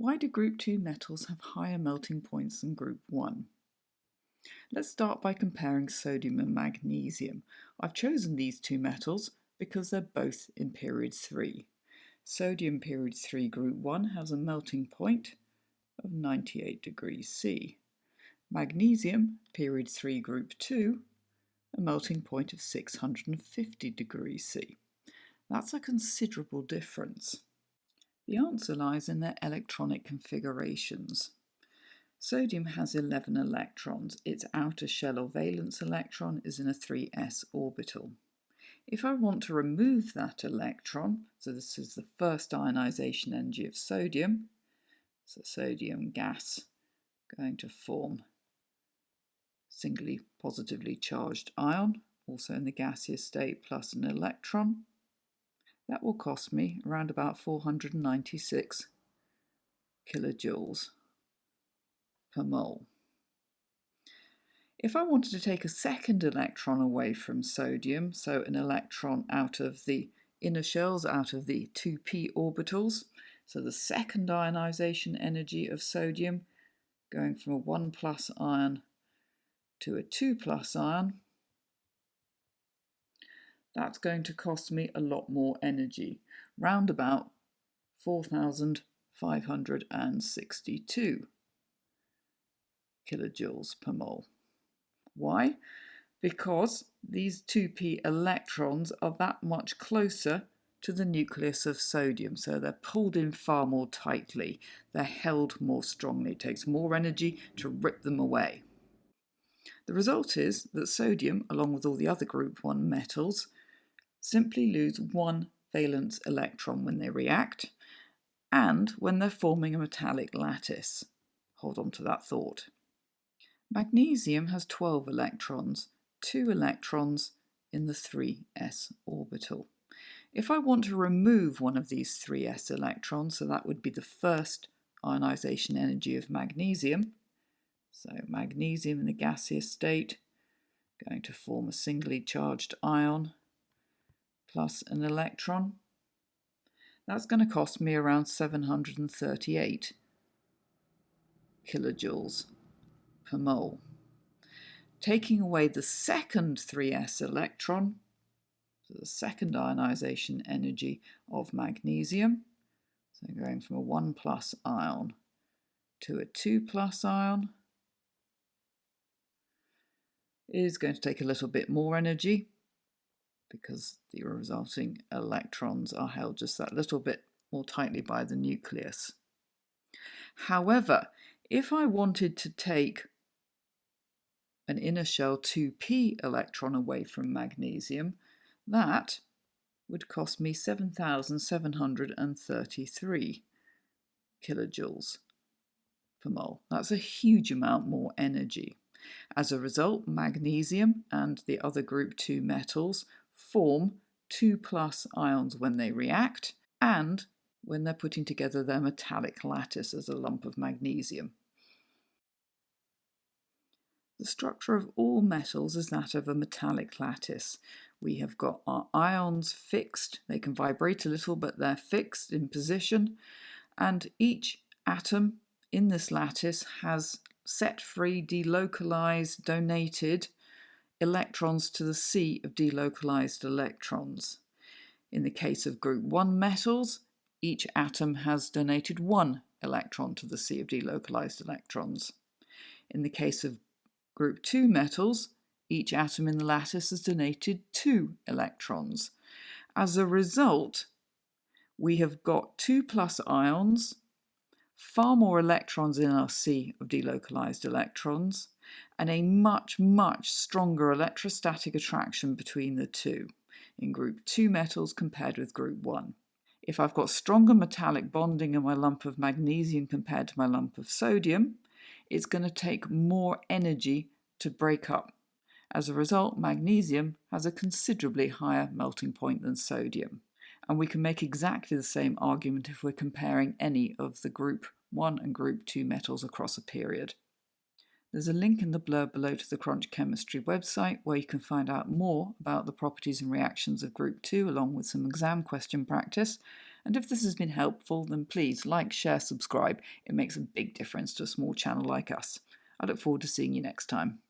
Why do group 2 metals have higher melting points than group 1? Let's start by comparing sodium and magnesium. I've chosen these two metals because they're both in period 3. Sodium period 3 group 1 has a melting point of 98 degrees C. Magnesium period 3 group 2, a melting point of 650 degrees C. That's a considerable difference. The answer lies in their electronic configurations. Sodium has 11 electrons. Its outer shell or valence electron is in a 3s orbital. If I want to remove that electron, so this is the first ionization energy of sodium, so sodium gas going to form singly positively charged ion, also in the gaseous state, plus an electron. That will cost me around about 496 kilojoules per mole. If I wanted to take a second electron away from sodium, so an electron out of the inner shells, out of the 2p orbitals, so the second ionization energy of sodium going from a 1 plus ion to a 2 plus ion, that's going to cost me a lot more energy, round about 4,562 kilojoules per mole. Why? Because these 2p electrons are that much closer to the nucleus of sodium, so they're pulled in far more tightly, they're held more strongly. It takes more energy to rip them away. The result is that sodium, along with all the other group 1 metals, simply lose one valence electron when they react and when they're forming a metallic lattice. Hold on to that thought. Magnesium has 12 electrons, 2 electrons in the 3s orbital. If I want to remove one of these 3s electrons, so that would be the first ionization energy of magnesium, so magnesium in the gaseous state going to form a singly charged ion plus an electron. That's going to cost me around 738 kilojoules per mole. Taking away the second 3s electron, so the second ionization energy of magnesium, so going from a 1 plus ion to a 2 plus ion, is going to take a little bit more energy because the resulting electrons are held just that little bit more tightly by the nucleus. However, if I wanted to take an inner shell 2p electron away from magnesium, that would cost me 7,733 kilojoules per mole. That's a huge amount more energy. As a result, magnesium and the other group 2 metals form 2 plus ions when they react and when they're putting together their metallic lattice as a lump of magnesium. The structure of all metals is that of a metallic lattice. We have got our ions fixed. They can vibrate a little, but they're fixed in position. And each atom in this lattice has set free, delocalized, donated electrons to the sea of delocalized electrons. In the case of group 1 metals, each atom has donated 1 electron to the sea of delocalized electrons. In the case of group 2 metals, each atom in the lattice has donated 2 electrons. As a result, we have got 2 plus ions, far more electrons in our sea of delocalized electrons, and a much, much stronger electrostatic attraction between the two in group 2 metals compared with group 1. If I've got stronger metallic bonding in my lump of magnesium compared to my lump of sodium, it's going to take more energy to break up. As a result, magnesium has a considerably higher melting point than sodium. And we can make exactly the same argument if we're comparing any of the group 1 and group 2 metals across a period. There's a link in the blurb below to the Crunch Chemistry website where you can find out more about the properties and reactions of group 2 along with some exam question practice, And if this has been helpful, then please like, share, subscribe. It makes a big difference to a small channel like us. I look forward to seeing you next time.